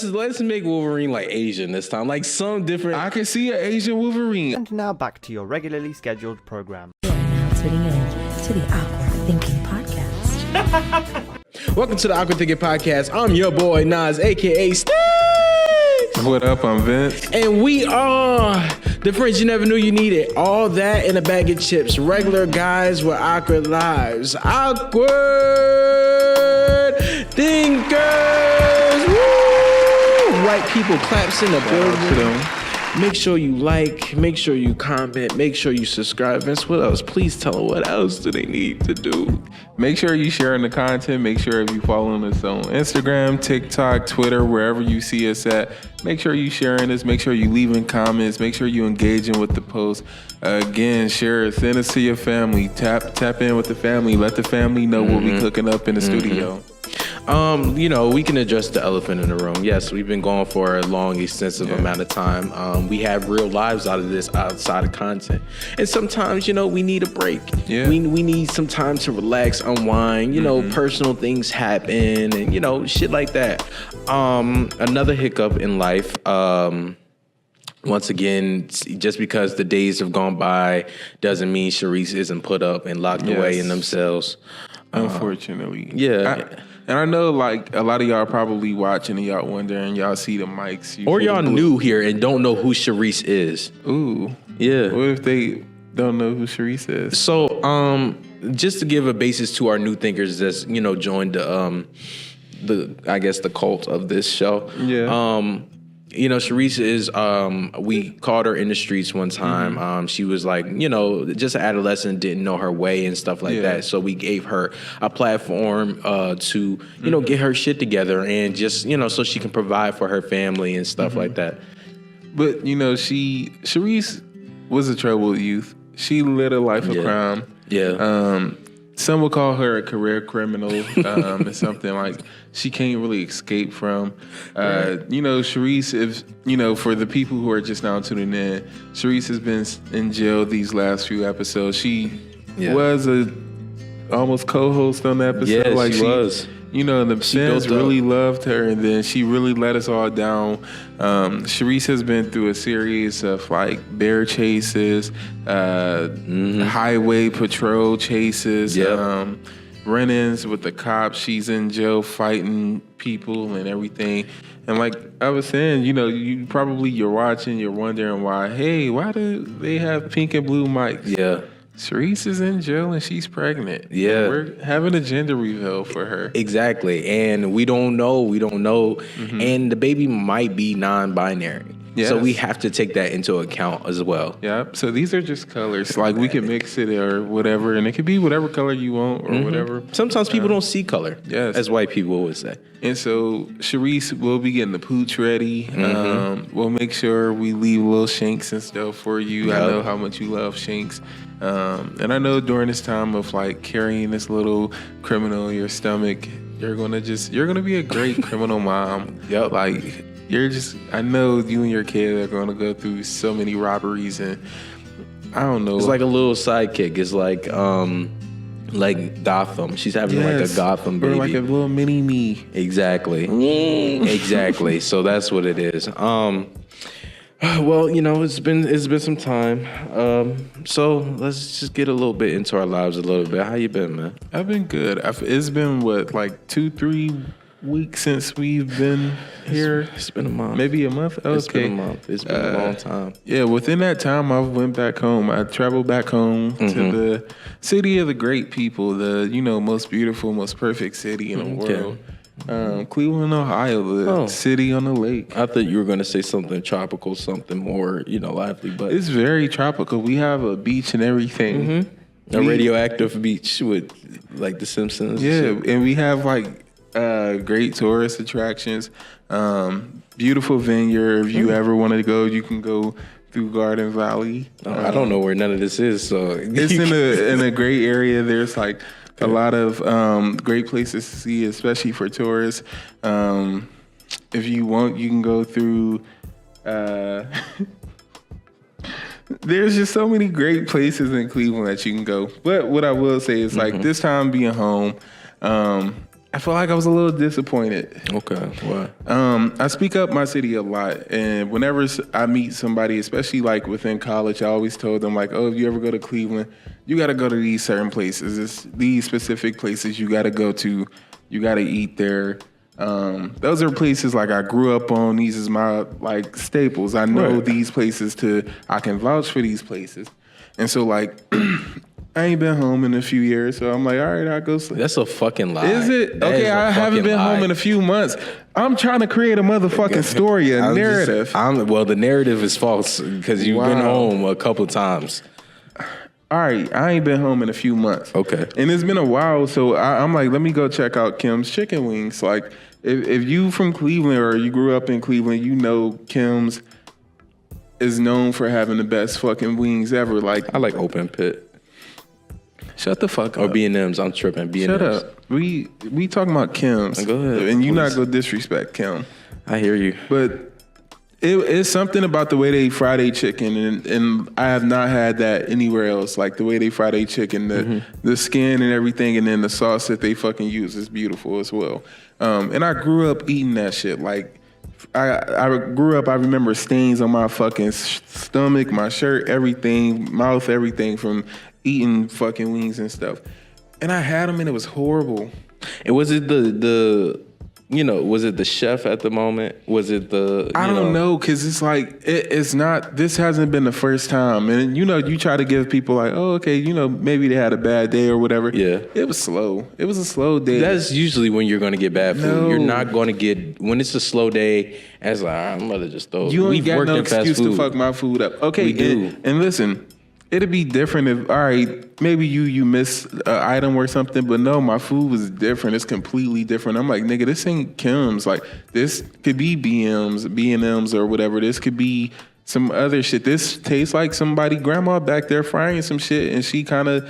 Let's make Wolverine like Asian this time, like some different. I can see an Asian Wolverine. And now back to your regularly scheduled program. You're now tuning in to the Awkward Thinking Podcast. Welcome to the Awkward Thinking Podcast. I'm your boy Nas, aka Sticks. What up? I'm Vince. And we are the friends you never knew you needed. All that in a bag of chips. Regular guys with awkward lives. Awkward thinkers. Woo! White people claps in the building. Make sure you like, make sure you comment, make sure you subscribe. Vince, what else? Please tell them what else do they need to do. Make sure you sharing the content. Make sure if you following us on Instagram, TikTok, Twitter, wherever you see us at, make sure you sharing this. Make sure you leaving comments. Make sure you engaging with the post. Again, share it. Send us to your family. Tap in with the family. Let the family know what we cooking up in the studio. We can address the elephant in the room. Yes, we've been going for a long, extensive amount of time. We have real lives out of this outside of content. And sometimes, we need a break. Yeah. We need some time to relax, unwind, personal things happen and, shit like that. Another hiccup in life. Once again, just because the days have gone by doesn't mean Sharice isn't put up and locked away in themselves. Unfortunately. And I know, like, a lot of y'all probably watching and y'all wondering, y'all see the mics. Or y'all new here and don't know who Sharice is. Ooh. Yeah. What if they don't know who Sharice is? So, just to give a basis to our new thinkers that's, joined the cult of this show. Yeah. Sharice is, we called her in the streets one time. She was like, just an adolescent, didn't know her way and stuff like that. So we gave her a platform to, get her shit together and just, so she can provide for her family and stuff like that. But, Sharice was a troubled youth. She led a life of crime. Yeah. Some would call her a career criminal. It's something like she can't really escape from. Sharice, if for the people who are just now tuning in, Sharice has been in jail these last few episodes. She was a almost co-host on the episode. Yeah, she was. The fans really loved her, and then she really let us all down. Sharice has been through a series of like bear chases, highway patrol chases, run-ins with the cops. She's in jail fighting people and everything. And like I was saying, you're watching, you're wondering why do they have pink and blue mics? Yeah. Sharice is in jail and she's pregnant. Yeah. And we're having a gender reveal for her. Exactly. And we don't know. And the baby might be non-binary. Yes. So we have to take that into account as well. Yeah. So these are just colors. Like we can mix it or whatever. And it could be whatever color you want or whatever. Sometimes people don't see color. Yes. As white people would say. And so Sharice will be getting the pooch ready. We'll make sure we leave little shanks and stuff for you. Yep. I know how much you love shanks. And I know during this time of like carrying this little criminal in your stomach, you're gonna be a great criminal mom. Yep. Like I know you and your kid are gonna go through so many robberies and I don't know. It's like a little sidekick. It's like Gotham. She's having like a Gotham baby. Or like a little mini me. Exactly. Exactly. So that's what it is. Well, it's been some time. So let's just get a little bit into our lives a little bit. How you been, man? I've been good. It's been 2-3 weeks since we've been here. It's been a month. Maybe a month? Okay. It's been a month. It's been a long time. Yeah, within that time, I went back home. I traveled back home to the city of the great people, the, most beautiful, most perfect city in the world. Cleveland, Ohio, the city on the lake. I thought you were going to say something tropical, something more, lively, but it's very tropical. We have a beach and everything. A radioactive beach with like The Simpsons. Yeah, and we have like great tourist attractions. Beautiful vineyard. If you ever want to go, you can go through Garden Valley. I don't know where none of this is, so it's in a great area. There's like a lot of great places to see, especially for tourists. If you want, you can go through. There's just so many great places in Cleveland that you can go. But what I will say is, like, this time being home, I I feel like I was a little disappointed. Okay, why? I speak up my city a lot, and whenever I meet somebody, especially like within college, I always told them like, "Oh, if you ever go to Cleveland, you got to go to these certain places. It's these specific places you got to go to. You got to eat there." Those are places like I grew up on. These is my like staples. I know these places I can vouch for these places, and so like. I ain't been home in a few years, so I'm like, all right, I'll go sleep. That's a fucking lie. Is it? Okay, I haven't been home in a few months. I'm trying to create a motherfucking story, a narrative. Well, the narrative is false because you've been home a couple times. All right, I ain't been home in a few months. Okay. And it's been a while, so I'm like, let me go check out Kim's Chicken Wings. Like, if you from Cleveland or you grew up in Cleveland, you know Kim's is known for having the best fucking wings ever. Like, I like open pit. Shut the fuck up. Or B&M's. I'm tripping. B&M's. Shut up. We talking about Kim's. Go ahead. And you not gonna disrespect Kim. I hear you. But it's something about the way they fry their chicken, and I have not had that anywhere else. Like the way they fry their chicken, the skin and everything, and then the sauce that they fucking use is beautiful as well. And I grew up eating that shit. Like I grew up, I remember stains on my fucking stomach, my shirt, everything, mouth, everything from eating fucking wings and stuff. And I had them and it was horrible. And was it was it the chef at the moment? Was it I don't know, because it's like, it's not, this hasn't been the first time. And, you try to give people like, oh, okay, maybe they had a bad day or whatever. Yeah. It was slow. It was a slow day. That's usually when you're going to get bad food. No. You're not going to get, when it's a slow day, as like, I'm going to just throw. You ain't got no excuse to fuck my food up. Okay, we do. And listen, it'd be different if, all right, maybe you miss an item or something, but no, my food was different. It's completely different. I'm like, nigga, this ain't Kim's. Like, this could be B&M's or whatever. This could be some other shit. This tastes like somebody grandma back there frying some shit, and she kind of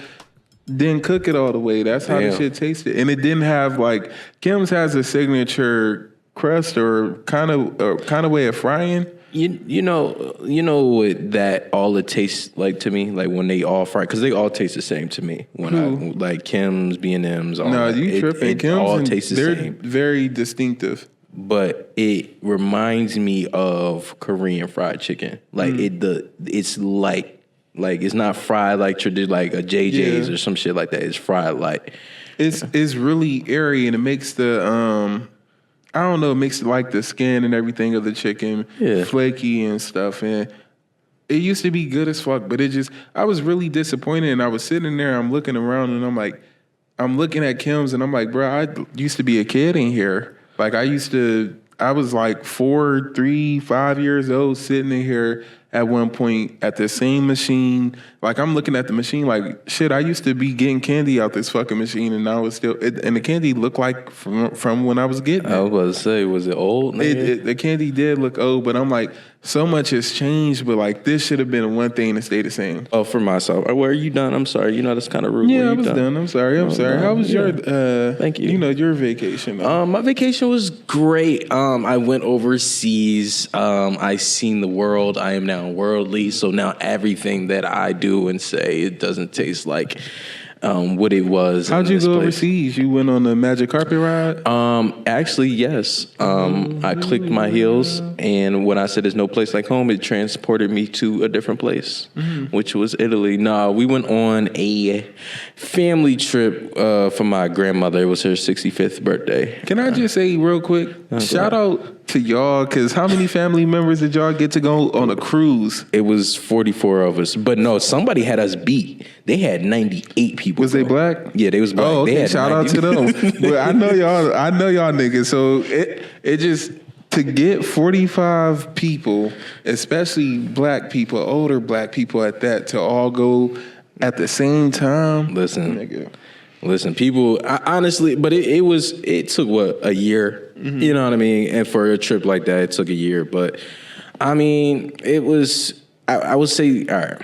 didn't cook it all the way. That's how the shit tasted. And it didn't have, like, Kim's has a signature crust or kind of way of frying. You know what that all it tastes like to me, like when they all fry, because they all taste the same to me. When I like Kim's, B&M's, all no, that. you tripping? Kim's all tastes the they're same. Very distinctive. But it reminds me of Korean fried chicken. Like it's like it's not fried like a JJ's or some shit like that. It's fried like it's really airy, and it makes the I don't know, it makes like the skin and everything of the chicken flaky and stuff. And it used to be good as fuck, but I was really disappointed. And I was sitting there, I'm looking around, and I'm looking at Kim's, and I'm like, bro, I used to be a kid in here. Like I was like 4, 3, 5 years old sitting in here at one point at the same machine. Like I'm looking at the machine like, shit, I used to be getting candy out this fucking machine, and now it's still, and the candy looked like from when I was getting it. I was about to say, was it old? The candy did look old, but I'm like, so much has changed, but like this should have been one thing to stay the same. Oh, for myself. Where are you done? I'm sorry. That's kind of rude. Yeah, I was done. I'm sorry. How was your thank you. Your vacation? My vacation was great. I went overseas. I seen the world. I am now worldly, so now everything that I do and say, it doesn't taste like what it was. How'd you go overseas? You went on a magic carpet ride? Actually, yes. I clicked my heels, and when I said there's no place like home, it transported me to a different place, which was Italy. Nah, we went on a family trip for my grandmother. It was her 65th birthday. Can I just say real quick, shout out to y'all, because how many family members did y'all get to go on a cruise? It was 44 of us, but no, somebody had us beat. They had 98 people. Was they black? Yeah, they was black. Oh, okay. Shout out to them. But I know y'all niggas. So it just, to get 45 people, especially black people, older black people at that, to all go at the same time. Listen, people, honestly, but it took what, a year? You know what I mean? And for a trip like that, it took a year. But I mean, it was, I would say, all right,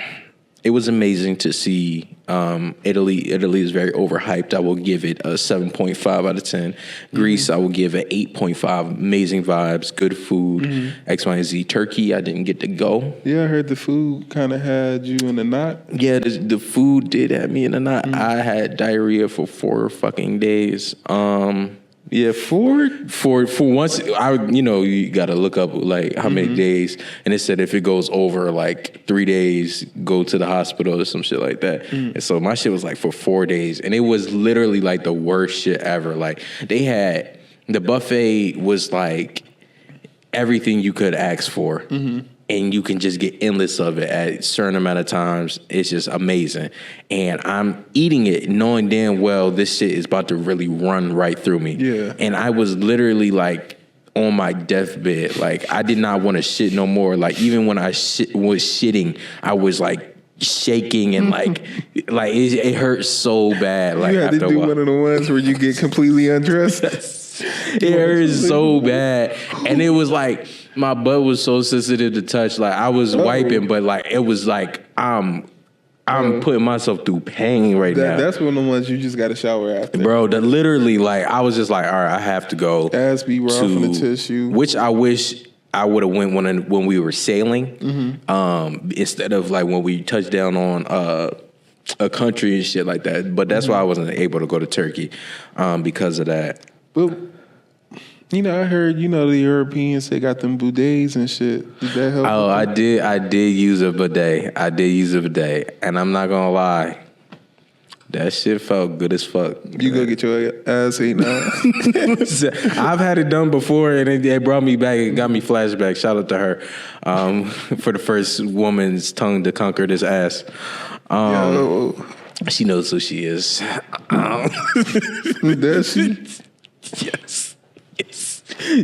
it was amazing to see Italy. Italy is very overhyped. I will give it a 7.5 out of 10. Greece, I will give it 8.5. Amazing vibes, good food, X, Y, and Z. Turkey, I didn't get to go. Yeah, I heard the food kind of had you in a knot. Yeah, the food did have me in a knot. I had diarrhea for 4 fucking days. Yeah, for once, you got to look up like how many days, and it said if it goes over like 3 days, go to the hospital or some shit like that. And so my shit was like for 4 days, and it was literally like the worst shit ever. Like the buffet was like everything you could ask for. And you can just get endless of it at a certain amount of times. It's just amazing. And I'm eating it knowing damn well this shit is about to really run right through me. Yeah. And I was literally like on my deathbed. Like I did not want to shit no more. Like even when I was shitting, I was like shaking and like it hurt so bad. Like You had to after do a while. one of the ones where you get completely undressed. It hurt so bad. And it was like my butt was so sensitive to touch. Like I was wiping, but like it was like I'm putting myself through pain right now. That's one of the ones you just got to shower after. Bro, that literally like I was just like, all right, I have to go. Ass be raw from the tissue. Which I wish I would have went when we were sailing. Instead of like when we touched down on a country and shit like that. But that's why I wasn't able to go to Turkey because of that. But, I heard, the Europeans, they got them bidets and shit. Did that help? Oh, I did use a bidet. And I'm not going to lie. That shit felt good as fuck. You go get your ass eaten out? I've had it done before, and it brought me back. It got me flashback. Shout out to her for the first woman's tongue to conquer this ass. She knows who she is. Does she? Yes,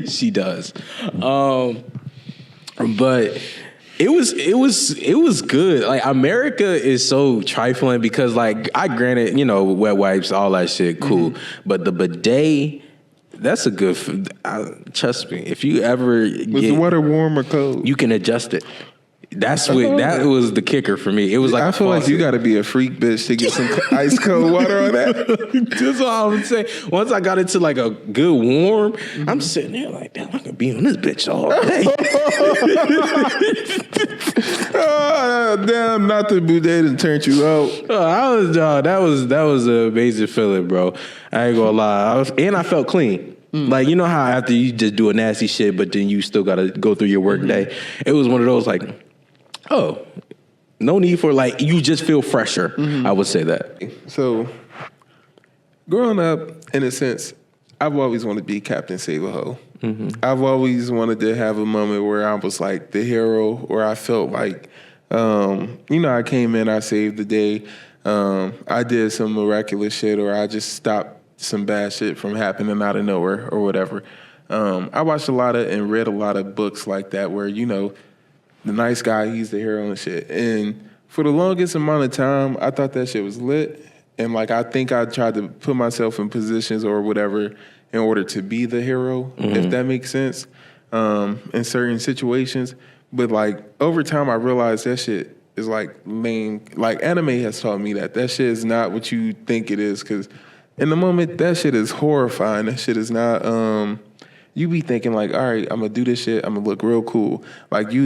she does. But it was good. Like America is so trifling because like I granted, wet wipes, all that shit, cool. But the bidet, that's a good. Trust me, if you ever Was the water warm or cold? you can adjust it. That was the kicker for me. It was like I feel like you got to be a freak bitch to get some ice cold water on that. That's all I'm saying. Once I got into like a good warm, I'm sitting there like, damn, I could be on this bitch all day. Damn, not the bidet that turned you out. That was an amazing feeling, bro. I ain't gonna lie. I felt clean. Like, you know how after you just do a nasty shit, but then you still gotta go through your work day. It was one of those like, oh, no need for like, you just feel fresher. I would say that. So, growing up, in a sense, I've always wanted to be Captain Save-A-Ho. I've always wanted to have a moment where I was like the hero, where I felt like, I came in, I saved the day. I did some miraculous shit, or I just stopped some bad shit from happening out of nowhere or whatever. I watched a lot of and read a lot of books like that where, the nice guy, he's the hero and shit. And for the longest amount of time, I thought that shit was lit. And like, I think I tried to put myself in positions or whatever in order to be the hero, if that makes sense, in certain situations. But like over time, I realized that shit is like lame. Like anime has taught me that shit is not what you think it is. Cause in the moment, that shit is horrifying. That shit is not, you be thinking like, all right, I'm gonna do this shit. I'm gonna look real cool. Like you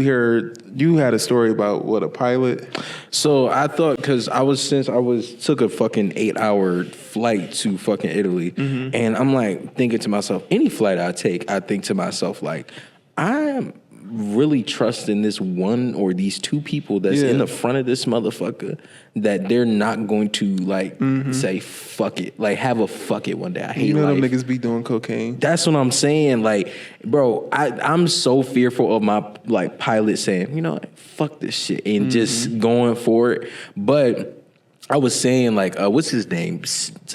had a story about a pilot. So I thought, cause took a fucking 8-hour flight to fucking Italy. And I'm like thinking to myself, any flight I take, I think to myself like, I am really trusting this one or these two people that's in the front of this motherfucker that they're not going to like say fuck it, like have a fuck it one day. I hate life. Them niggas be doing cocaine. That's what I'm saying. Like, bro, I'm so fearful of my like pilot saying, fuck this shit and just going for it. But I was saying like, what's his name?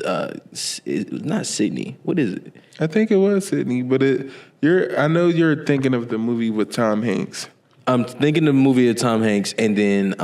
Not Sydney. What is it? I think it was Sydney, but I know you're thinking of the movie with Tom Hanks. I'm thinking of the movie of Tom Hanks and then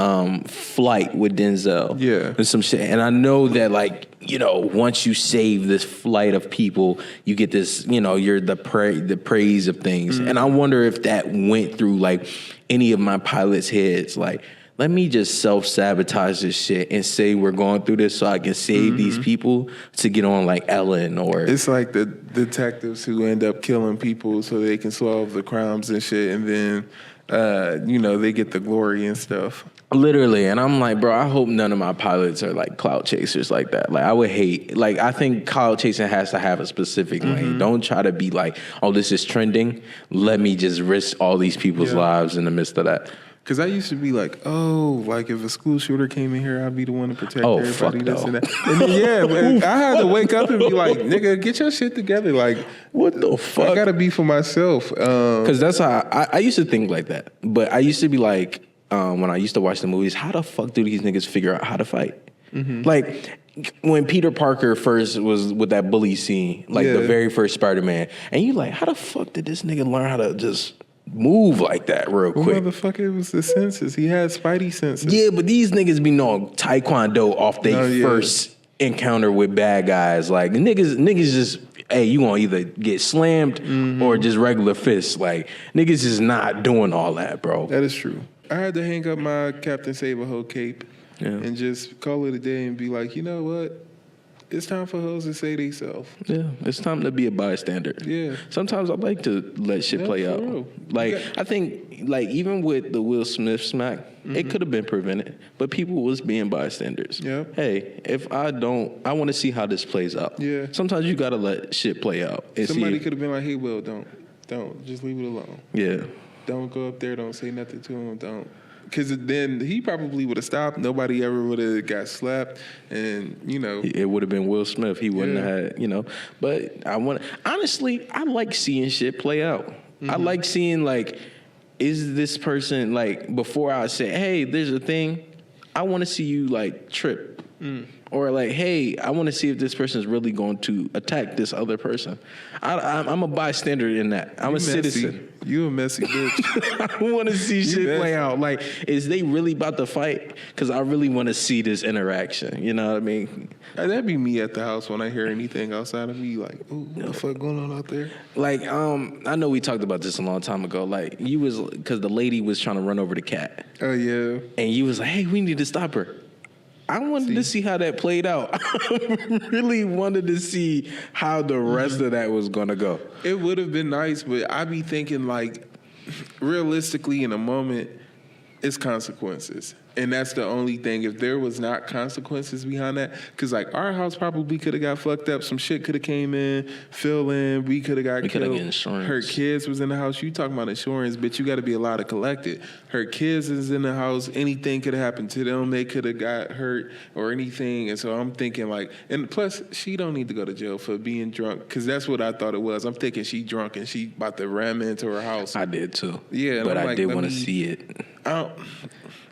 Flight with Denzel. Yeah. And some shit. And I know that like, once you save this flight of people, you get this, you're the praise of things. And I wonder if that went through like any of my pilots' heads. Like, let me just self-sabotage this shit and say we're going through this so I can save these people to get on like Ellen or... It's like the detectives who end up killing people so they can solve the crimes and shit, and then, they get the glory and stuff. Literally, and I'm like, bro, I hope none of my pilots are like clout chasers like that. Like, I would hate, like, I think clout chasing has to have a specific lane. Don't try to be like, oh, this is trending. Let me just risk all these people's lives in the midst of that. Because I used to be like, oh, like if a school shooter came in here, I'd be the one to protect Oh, everybody. fuck This no. and that. And then, man, I had to wake up and be like, nigga, get your shit together. Like, What the fuck? I gotta be for myself. Because that's how I used to think like that. But I used to be like, when I used to watch the movies, how the fuck do these niggas figure out how to fight? Like, when Peter Parker first was with that bully scene, like the very first Spider-Man, and you like, how the fuck did this nigga learn how to just move like that real quick? Motherfucker, it was the senses. He had spidey senses. Yeah, but these niggas be knowing Taekwondo off their first encounter with bad guys. Like, niggas just, hey, you gonna either get slammed or just regular fists. Like, niggas is not doing all that, bro. That is true. I had to hang up my Captain Save-A-Ho cape and just call it a day and be like, you know what? It's time for hoes to say they self. Yeah, it's time to be a bystander. Yeah. Sometimes I like to let shit play out. real. Like, I think, like, even with the Will Smith smack, it could have been prevented, but people was being bystanders. Yep. Hey, if I want to see how this plays out. Yeah. Sometimes you gotta let shit play out. And Somebody see, could have been like, hey, Will, don't. Just leave it alone. yeah. Don't go up there. Don't say nothing to him. Don't. Because then he probably would have stopped. Nobody ever would have got slapped. And, you know. It would have been Will Smith. He wouldn't have had, you know. But honestly, I like seeing shit play out. I like seeing, like, is this person, like, before I say, hey, there's a thing, I want to see you, like, trip. Or like, hey, I want to see if this person is really going to attack this other person. I'm a bystander in that. I'm a citizen. You a messy bitch. I want to see shit play out. Like, is they really about to fight? Because I really want to see this interaction. You know what I mean? That'd be me at the house when I hear anything outside of me. Like, ooh, what the fuck going on out there? Like, I know we talked about this a long time ago. Like, you was, because the lady was trying to run over the cat. Oh, yeah. And you was like, hey, we need to stop her. I wanted to see how that played out. I really wanted to see how the rest of that was going to go. It would have been nice, but I be thinking, like, realistically, in a moment, it's consequences. And that's the only thing. If there was not consequences behind that, because, like, our house probably could have got fucked up. Some shit could have came in, fell in. We could have got killed. Get insurance. Her kids was in the house. You talking about insurance, bitch, you got to be a lot of collected. Her kids is in the house. Anything could have happened to them. They could have got hurt or anything. And so I'm thinking, like, and plus, she don't need to go to jail for being drunk, because that's what I thought it was. I'm thinking she drunk and she about to ram into her house. I did, too. Yeah. But I'm I like, did want to see it.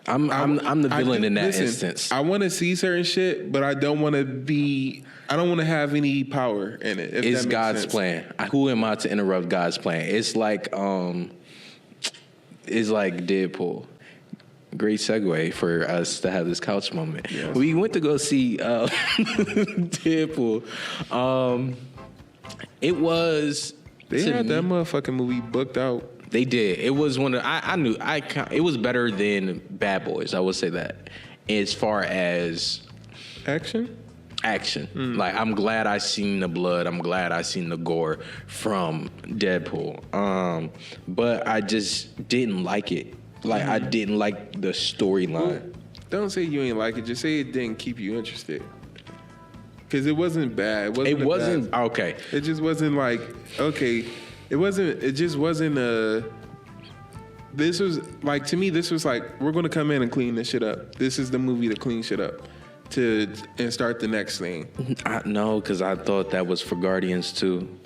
I'm the villain in that instance. I want to see certain shit, but I don't want to have any power in it. If It's that makes God's sense. plan. Who am I to interrupt God's plan? It's like Deadpool. Great segue for us to have this couch moment. Yes. We went to go see Deadpool. It was. They had that motherfucking movie booked out. They did. It was one of it was better than Bad Boys. I would say that, as far as action. Like, I'm glad I seen the blood. I'm glad I seen the gore from Deadpool. But I just didn't like it. Like, I didn't like the storyline. Don't say you ain't like it. Just say it didn't keep you interested. Because it wasn't bad. It wasn't okay. It just wasn't like, okay. It just wasn't this was like, to me, this was like, we're going to come in and clean this shit up. This is the movie to clean shit up and start the next thing. No, because I thought that was for Guardians 2.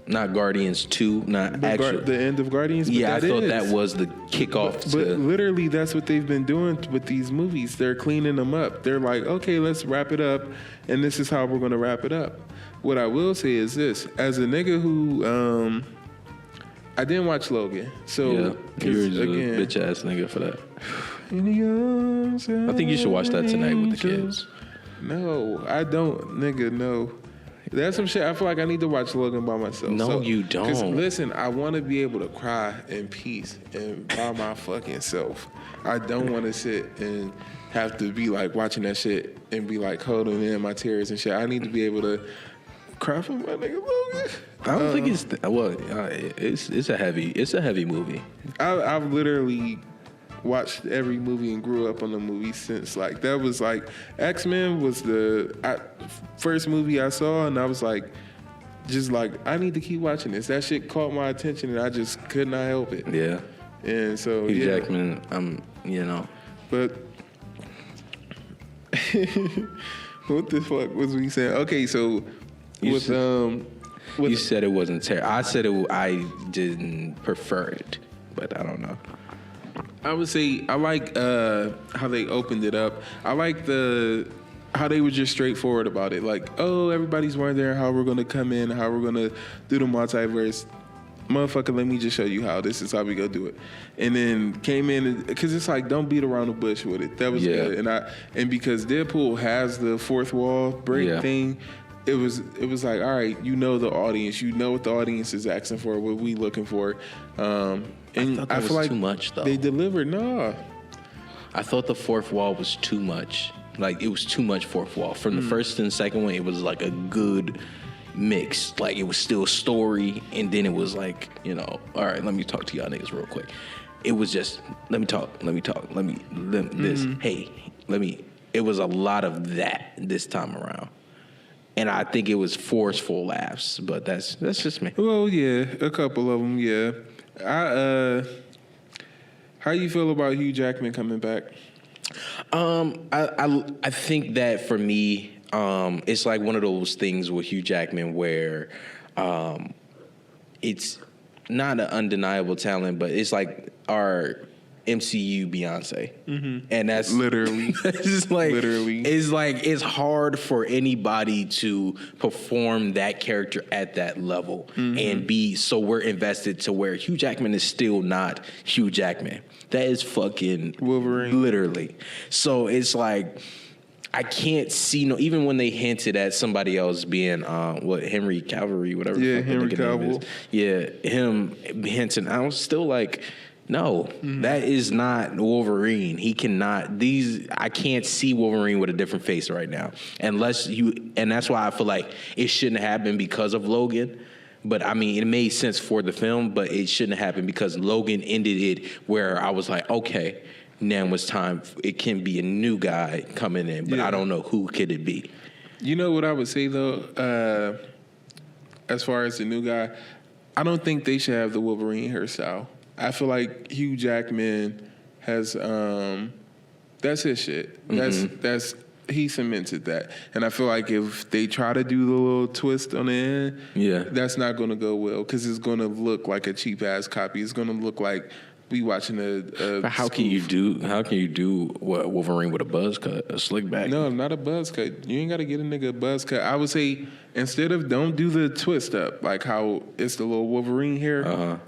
Not Guardians 2, not actual. The end of Guardians? Yeah, I thought that was the kickoff. But literally, that's what they've been doing with these movies. They're cleaning them up. They're like, okay, let's wrap it up, and this is how we're going to wrap it up. What I will say is this. As a nigga who, I didn't watch Logan. So, yeah, you're a bitch-ass nigga for that. I think you should watch that tonight with the kids. No, I don't, nigga, no. That's some shit. I feel like I need to watch Logan by myself. No, you don't. 'Cause listen, I want to be able to cry in peace and by my fucking self. I don't want to sit and have to be like watching that shit and be like holding in my tears and shit. I need to be able to cry for my nigga Logan. I don't think it's a heavy movie. I've literally watched every movie and grew up on the movie since. Like that was like X-Men was the first movie I saw, and I was like, just like I need to keep watching this. That shit caught my attention, and I just could not help it. Yeah. And so Hugh Jackman, But what the fuck was we saying? Okay, so you said it wasn't terrible. I said I didn't prefer it, but I don't know. I would say I like how they opened it up. I like how they were just straightforward about it. Like, oh, everybody's wondering how we're going to come in, how we're going to do the multiverse. Motherfucker, let me just show you how. This is how we go do it. And then came in, because it's like, don't beat around the bush with it. That was good. And because Deadpool has the fourth wall break thing, it was like, all right, you know the audience. You know what the audience is asking for, what we looking for. And I feel like too much, though. They delivered. No. I thought the fourth wall was too much. Like, it was too much fourth wall. From the first and second one, it was like a good mix. Like, it was still a story, and then it was like, all right, let me talk to y'all niggas real quick. It was just, let me talk, it was a lot of that this time around. And I think it was forceful laughs, but that's just me. Well, yeah, a couple of them, yeah. How you feel about Hugh Jackman coming back? I think that for me, it's like one of those things with Hugh Jackman where it's not an undeniable talent, but it's like our MCU Beyonce, and that's literally, it's like literally, it's hard for anybody to perform that character at that level and be so we're invested to where Hugh Jackman is still not Hugh Jackman. That is fucking Wolverine, literally. So it's like I can't see even when they hinted at somebody else being Henry Cavill, whatever. Yeah, Henry Cavill. Yeah, him hinting. I was still like, no, that is not Wolverine. He cannot. I can't see Wolverine with a different face right now, and that's why I feel like it shouldn't happen because of Logan. But I mean, it made sense for the film, but it shouldn't happen because Logan ended it where I was like, okay, now it's time. It can be a new guy coming in, but I don't know who could it be. You know what I would say though, as far as the new guy, I don't think they should have the Wolverine hairstyle. I feel like Hugh Jackman has that's his shit. That's he cemented that. And I feel like if they try to do the little twist on the end, that's not going to go well because it's going to look like a cheap ass copy. It's going to look like we watching a how can you do what Wolverine with a buzz cut, a slick back? No, not a buzz cut. You ain't got to get a nigga a buzz cut. I would say instead of don't do the twist up like how it's the little Wolverine hair.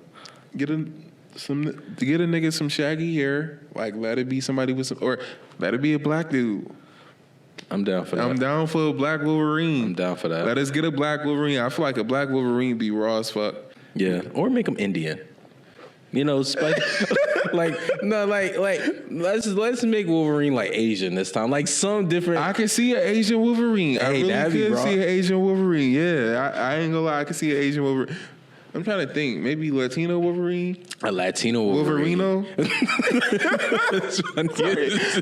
Get a nigga some shaggy hair. Like let it be somebody with some, or let it be a black dude. I'm down for that. I'm down for a black Wolverine. I'm down for that. Let us get a black Wolverine. I feel like a black Wolverine be raw as fuck. Yeah, or make him Indian. Let's make Wolverine like Asian this time, like some different. I can see an Asian Wolverine. I really could see an Asian Wolverine. Yeah, I ain't gonna lie, I can see an Asian Wolverine. I'm trying to think. Maybe Latino Wolverine? A Latino Wolverine. Wolverino?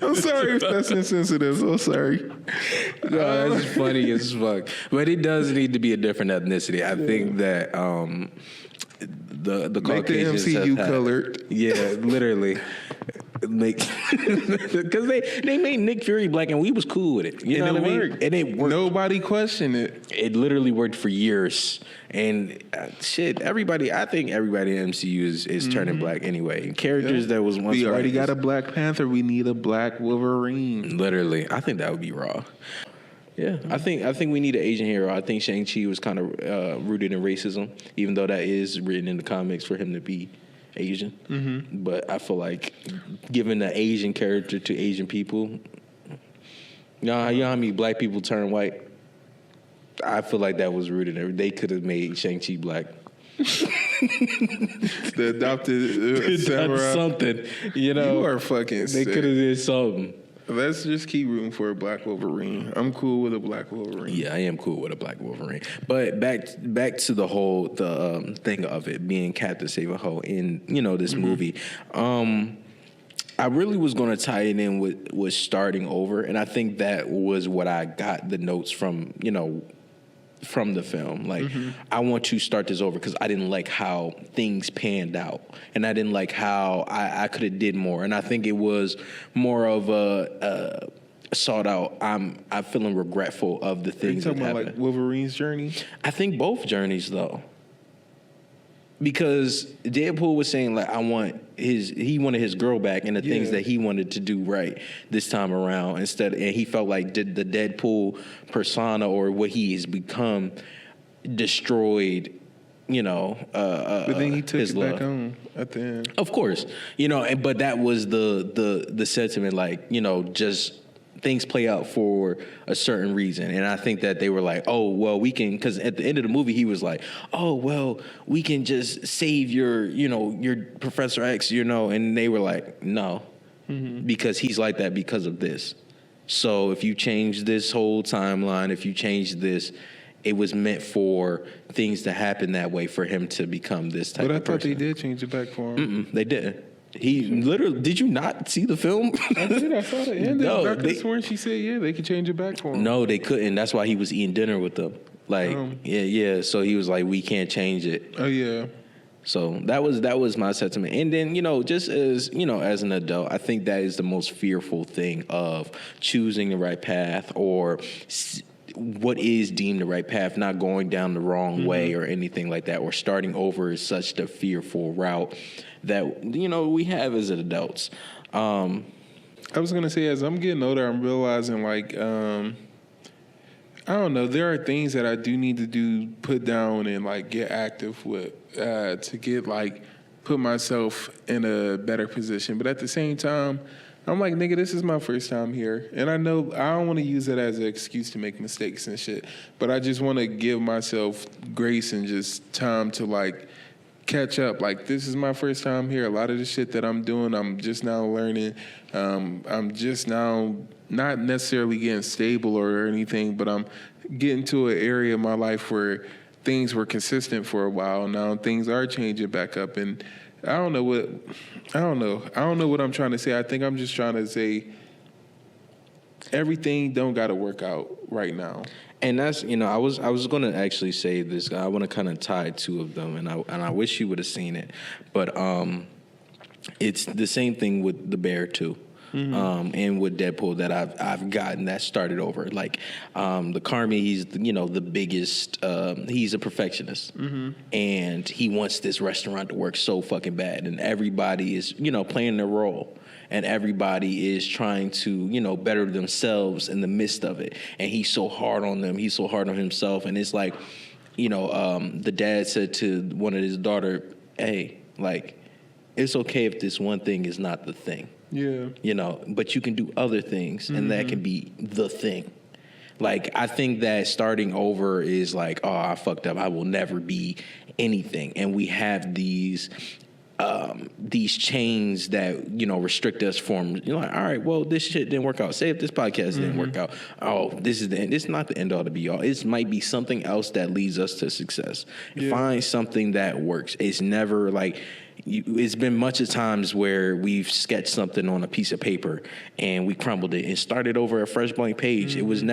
I'm sorry if that's insensitive. So sorry. No, that's funny as fuck. But it does need to be a different ethnicity. I think that the Caucasians make the MCU colored. Yeah, literally. Because they made Nick Fury black and we was cool with it. You know what I mean? And it worked. Nobody questioned it. It literally worked for years. And I think everybody in MCU is turning black anyway. Characters that was once we already got a Black Panther. We need a black Wolverine. Literally, I think that would be raw. Yeah, I think we need an Asian hero. I think Shang-Chi was kind of rooted in racism, even though that is written in the comics for him to be Asian. But I feel like giving an Asian character to Asian people, you know how many black people turn white? I feel like that was rooted in. They could have made Shang-Chi black. The adopted samurai. Something, You are fucking sick. They could have did something. Let's just keep rooting for a black Wolverine. I'm cool with a black Wolverine. Yeah, I am cool with a black Wolverine. But back to the whole thing of it being Captain Save a Ho in this movie. I really was going to tie it in with starting over, and I think that was what I got the notes from, from the film. Like, I want to start this over because I didn't like how things panned out, and I didn't like how I could have did more. And I think it was more of a sought out. I'm feeling regretful of the things that happened. Like Wolverine's journey? I think both journeys though. Because Deadpool was saying like he wanted his girl back and the things that he wanted to do right this time around and he felt like the Deadpool persona or what he has become destroyed, but then he took it back on at the end. Of course, but that was the sentiment, like, just things play out for a certain reason. And I think that they were like, oh, well, we can, because at the end of the movie, he was like, oh, well, we can just save your Professor X, and they were like, no, because he's like that because of this. So if you change this whole timeline, if you change this, it was meant for things to happen that way for him to become this type of person. But I thought they did change it back for him. They didn't. He literally, did you not see the film? I did. I saw the end. No, I could have sworn she said, they could change it back for him. No, they couldn't. That's why he was eating dinner with them. Like, yeah. So he was like, we can't change it. Oh, yeah. So that was my sentiment. And then, just as, as an adult, I think that is the most fearful thing of choosing the right path or what is deemed the right path, not going down the wrong way or anything like that, or starting over is such the fearful route that, we have as adults. I was going to say, as I'm getting older, I'm realizing, like, I don't know, there are things that I do need to put down and, like, get active with to get, like, put myself in a better position. But at the same time, I'm like, nigga, this is my first time here. And I know I don't want to use it as an excuse to make mistakes and shit. But I just want to give myself grace and just time to, like, catch up. Like, this is my first time here. A lot of the shit that I'm doing, I'm just now learning. I'm just now not necessarily getting stable or anything, but I'm getting to an area of my life where things were consistent for a while. Now things are changing back up, and I don't know what I'm trying to say. I think I'm just trying to say everything don't got to work out right now. And that's, I was going to actually say this. I want to kind of tie two of them, and I wish you would have seen it. But it's the same thing with The Bear too. And with Deadpool that I've gotten that started over. Like the Carmi, he's the biggest. He's a perfectionist, and he wants this restaurant to work so fucking bad, and everybody is playing their role, and everybody is trying to better themselves in the midst of it. And he's so hard on them. He's so hard on himself, and it's like, the dad said to one of his daughter, "Hey, like, it's okay if this one thing is not the thing." Yeah. But you can do other things, and that can be the thing. Like, I think that starting over is like, oh, I fucked up. I will never be anything. And we have these chains that, restrict us from, like, all right, well, this shit didn't work out. Say if this podcast didn't work out. Oh, this is the end. It's not the end all to be all. It might be something else that leads us to success. Yeah. Find something that works. It's never like, it's been much of times where we've sketched something on a piece of paper and we crumbled it and started over a fresh blank page. It wasn't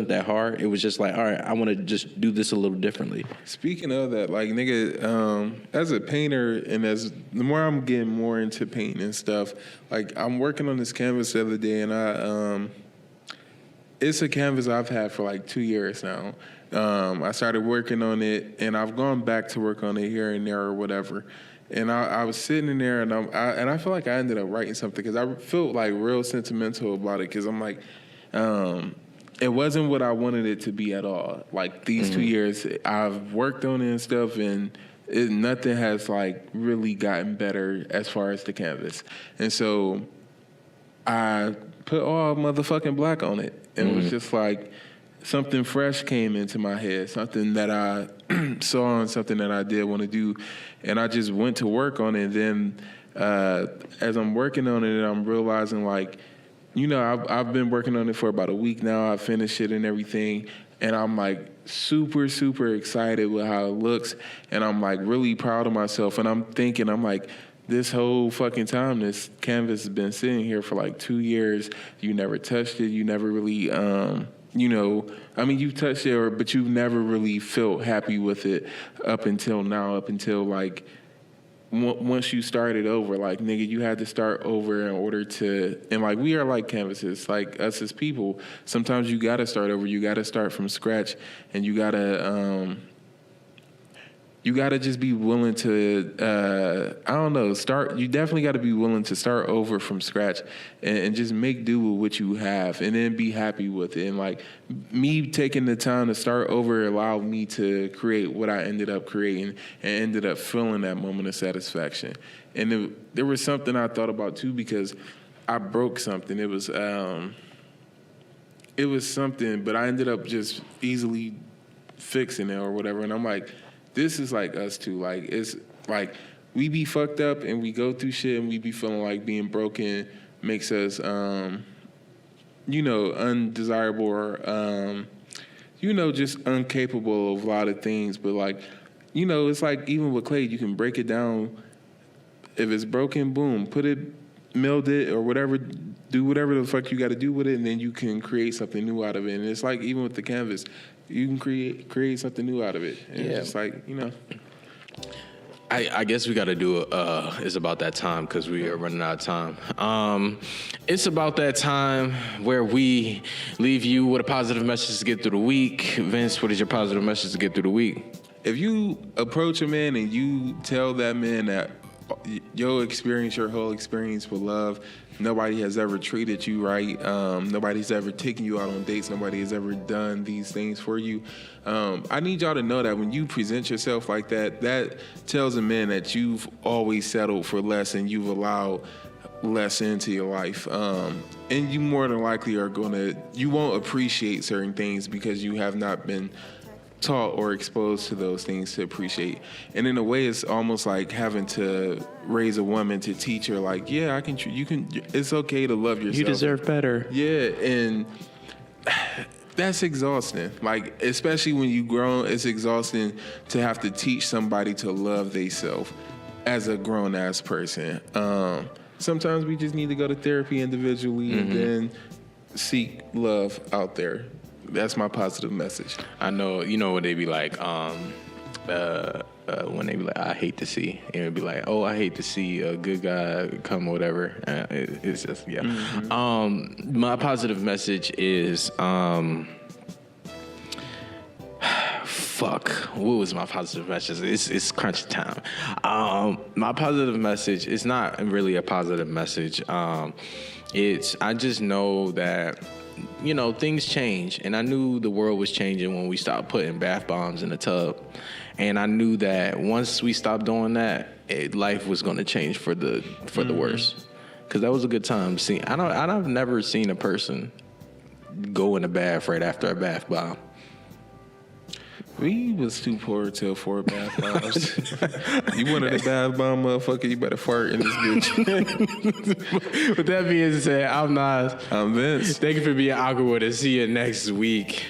that hard. It was just like, all right, I want to just do this a little differently. Speaking of that, like, nigga, as a painter and as the more I'm getting more into painting and stuff, like, I'm working on this canvas the other day, and it's a canvas I've had for like 2 years now. I started working on it, and I've gone back to work on it here and there or whatever. And I was sitting in there, and I feel like I ended up writing something because I felt like real sentimental about it, because I'm like, it wasn't what I wanted it to be at all. Like, these 2 years, I've worked on it and stuff, and nothing has like really gotten better as far as the canvas. And so I put all motherfucking black on it, and it was just like something fresh came into my head, something that I saw and something that I did want to do. And I just went to work on it. And then as I'm working on it, I'm realizing, like, I've been working on it for about a week now. I finished it and everything. And I'm like super, super excited with how it looks. And I'm like really proud of myself. And I'm thinking, I'm like, this whole fucking time, this canvas has been sitting here for like 2 years. You never touched it. You never really, you touched it, but you've never really felt happy with it up until now, up until like once you started over, like, nigga, you had to start over in order to, and like, we are like canvases, like us as people. Sometimes you got to start over. You got to start from scratch, and you got to just be willing to, start. You definitely got to be willing to start over from scratch and just make do with what you have and then be happy with it. And like me taking the time to start over allowed me to create what I ended up creating and ended up feeling that moment of satisfaction. And there was something I thought about too, because I broke something. It was something, but I ended up just easily fixing it or whatever. And I'm like, this is like us too. Like, it's like we be fucked up and we go through shit and we be feeling like being broken makes us, undesirable or, just incapable of a lot of things. But like, it's like even with clay, you can break it down. If it's broken, boom, put it, meld it or whatever, do whatever the fuck you got to do with it, and then you can create something new out of it. And it's like even with the canvas, you can create something new out of it. And it's just like, I guess we got to do it's about that time, because we are running out of time. It's about that time where we leave you with a positive message to get through the week. Vince, what is your positive message to get through the week? If you approach a man and you tell that man that your whole experience with love, nobody has ever treated you right, nobody's ever taken you out on dates, nobody has ever done these things for you, I need y'all to know that when you present yourself like that, that tells a man that you've always settled for less and you've allowed less into your life, and you more than likely you won't appreciate certain things because you have not been taught or exposed to those things to appreciate. And in a way, it's almost like having to raise a woman to teach her, like, yeah, it's okay to love yourself. You deserve better. Yeah, and that's exhausting. Like, especially when you grown, it's exhausting to have to teach somebody to love themselves as a grown-ass person. Sometimes we just need to go to therapy individually and then seek love out there. That's my positive message. I know, what they be like, when they be like, I hate to see, and it'd be like, oh, I hate to see a good guy come, whatever. It's just, yeah. My positive message is, fuck, what was my positive message? It's crunch time. My positive message is not really a positive message. I just know that, things change, and I knew the world was changing when we stopped putting bath bombs in the tub, and I knew that once we stopped doing that, life was going to change for the worse, because that was a good time. I've never seen a person go in the bath right after a bath bomb. We was too poor to afford bath bombs. You wanted a bath bomb, motherfucker, you better fart in this bitch. With that being said, I'm Nas. I'm Vince. Thank you for being awkward with us. See you next week.